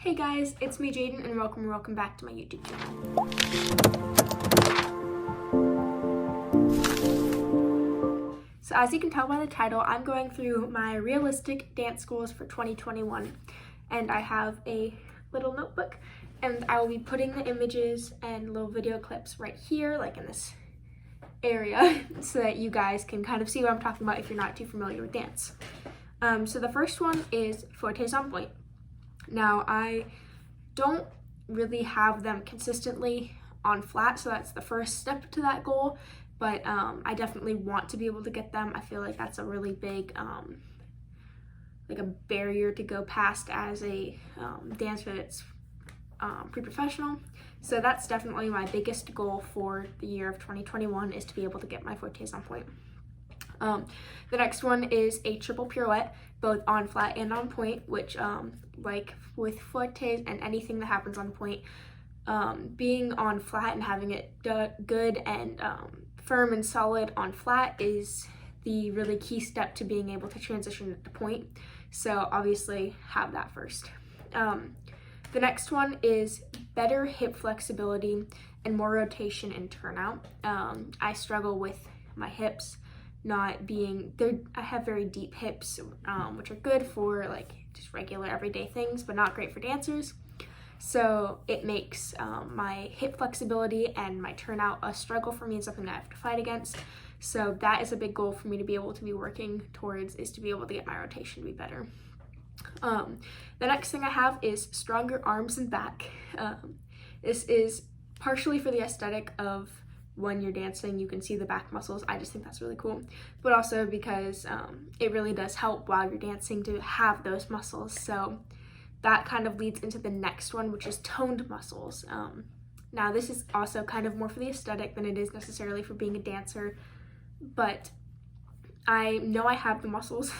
Hey guys, it's me Jadyn and welcome back to my YouTube channel. So as you can tell by the title, I'm going through my realistic dance goals for 2021, and I have a little notebook and I will be putting the images and little video clips right here, like in this area, so that you guys can kind of see what I'm talking about if you're not too familiar with dance. So the first one is fortes on point. Now, I don't really have them consistently on flat, so that's the first step to that goal, but I definitely want to be able to get them. I feel like that's a really big like a barrier to go past as a dancer that's pre-professional. So that's definitely my biggest goal for the year of 2021, is to be able to get my fortes on point. The next one is a triple pirouette, both on flat and on point, which like with fortes and anything that happens on point, being on flat and having it good and firm and solid on flat is the really key step to being able to transition to point. So obviously have that first. The next one is better hip flexibility and more rotation and turnout. I struggle with my hips not being there. I have very deep hips, which are good for like just regular everyday things, but not great for dancers. So it makes my hip flexibility and my turnout a struggle for me and something that I have to fight against. So that is a big goal for me to be able to be working towards, is to be able to get my rotation to be better. The next thing I have is stronger arms and back. This is partially for the aesthetic of when you're dancing, you can see the back muscles. I just think that's really cool, but also because it really does help while you're dancing to have those muscles. So that kind of leads into the next one, which is toned muscles. Now this is also kind of more for the aesthetic than it is necessarily for being a dancer, but I know I have the muscles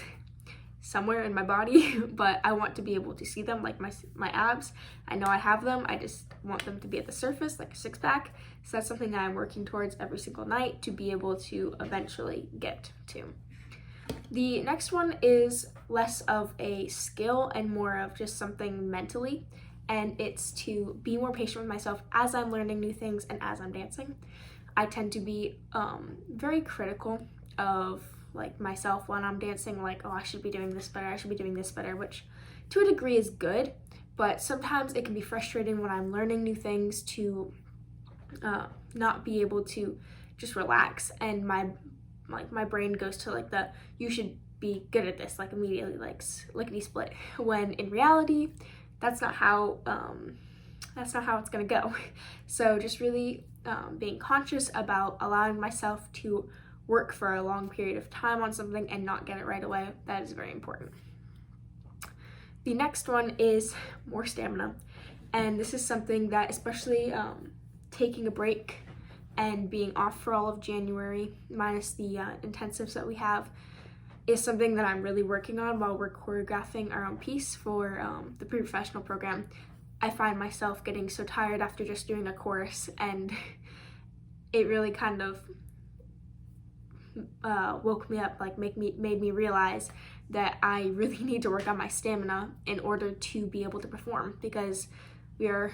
somewhere in my body, but I want to be able to see them, like my abs. I know I have them, I just want them to be at the surface, like a six-pack. So that's something that I'm working towards every single night to be able to eventually get to. The next one is less of a skill and more of just something mentally, and it's to be more patient with myself as I'm learning new things and as I'm dancing. I tend to be very critical of like myself when I'm dancing, like, oh, I should be doing this better, I should be doing this better, which to a degree is good, but sometimes it can be frustrating when I'm learning new things to not be able to just relax, and my brain goes to like the you should be good at this, like immediately, like lickety split, when in reality that's not how it's gonna go. So just really being conscious about allowing myself to work for a long period of time on something and not get it right away, that is very important. The next one is more stamina, and this is something that, especially taking a break and being off for all of January, minus the intensives that we have, is something that I'm really working on while we're choreographing our own piece for the pre-professional program. I find myself getting so tired after just doing a chorus, and it really kind of woke me up, like made me realize that I really need to work on my stamina in order to be able to perform, because we are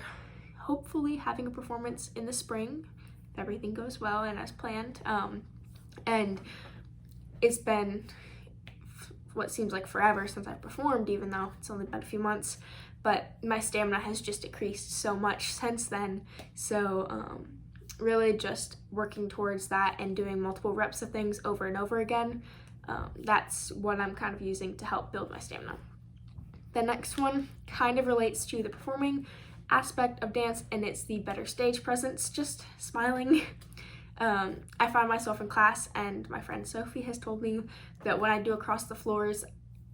hopefully having a performance in the spring if everything goes well and as planned. And it's been what seems like forever since I've performed, even though it's only been a few months, but my stamina has just decreased so much since then. So really just working towards that and doing multiple reps of things over and over again. That's what I'm kind of using to help build my stamina. The next one kind of relates to the performing aspect of dance, and it's the better stage presence, just smiling. I find myself in class, and my friend Sophie has told me that when I do across the floors,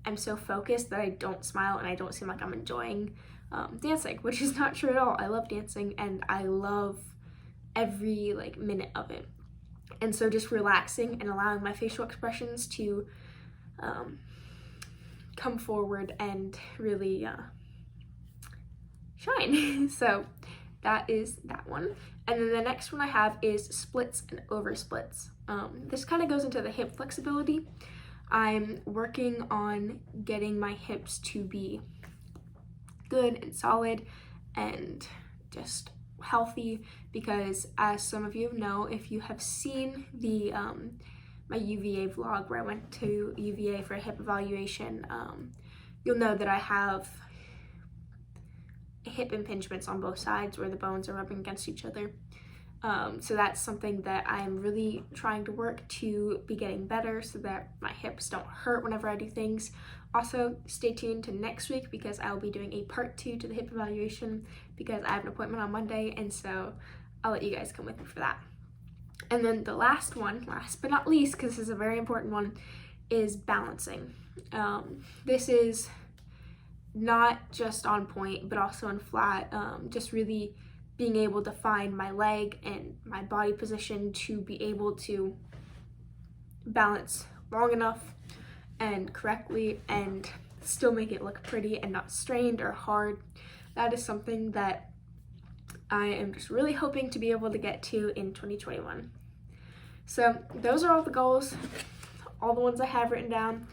I'm so focused that I don't smile and I don't seem like I'm enjoying dancing, which is not true at all. I love dancing and I love every like minute of it, and so just relaxing and allowing my facial expressions to come forward and really shine. So that is that one. And then the next one I have is splits and over splits. This kind of goes into the hip flexibility. I'm working on getting my hips to be good and solid and just healthy, because as some of you know, if you have seen the my UVA vlog where I went to UVA for a hip evaluation, you'll know that I have hip impingements on both sides where the bones are rubbing against each other. So that's something that I'm really trying to work to be getting better so that my hips don't hurt whenever I do things. Also, stay tuned to next week because I'll be doing a part 2 to the hip evaluation because I have an appointment on Monday, and so I'll let you guys come with me for that. And then the last one, last but not least, because this is a very important one, is balancing. This is not just on point, but also on flat, just really being able to find my leg and my body position to be able to balance long enough and correctly and still make it look pretty and not strained or hard. That is something that I am just really hoping to be able to get to in 2021. So those are all the goals, all the ones I have written down.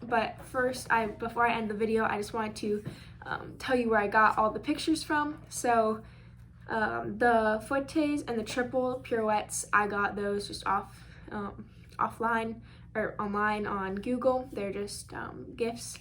But first, before I end the video, I just wanted to tell you where I got all the pictures from. So the footes and the triple pirouettes, I got those just offline or online on Google. They're just gifts.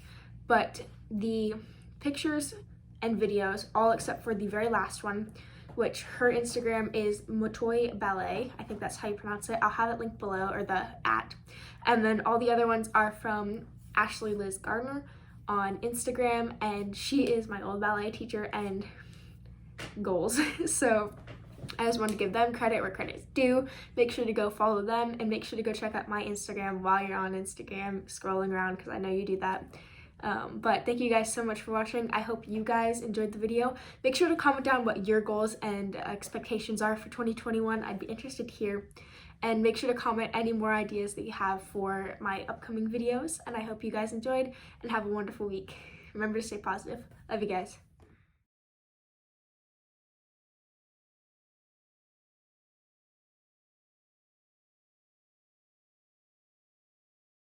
But the pictures and videos, all except for the very last one, which her Instagram is Motoy Ballet. I think that's how you pronounce it. I'll have it linked below, or the @. And then all the other ones are from Ashley Liz Gardner on Instagram, and she is my old ballet teacher and goals. So I just wanted to give them credit where credit is due. Make sure to go follow them, and make sure to go check out my Instagram while you're on Instagram scrolling around, because I know you do that. But thank you guys so much for watching. I hope you guys enjoyed the video. Make sure to comment down what your goals and expectations are for 2021. I'd be interested to hear. And make sure to comment any more ideas that you have for my upcoming videos. And I hope you guys enjoyed and have a wonderful week. Remember to stay positive. Love you guys.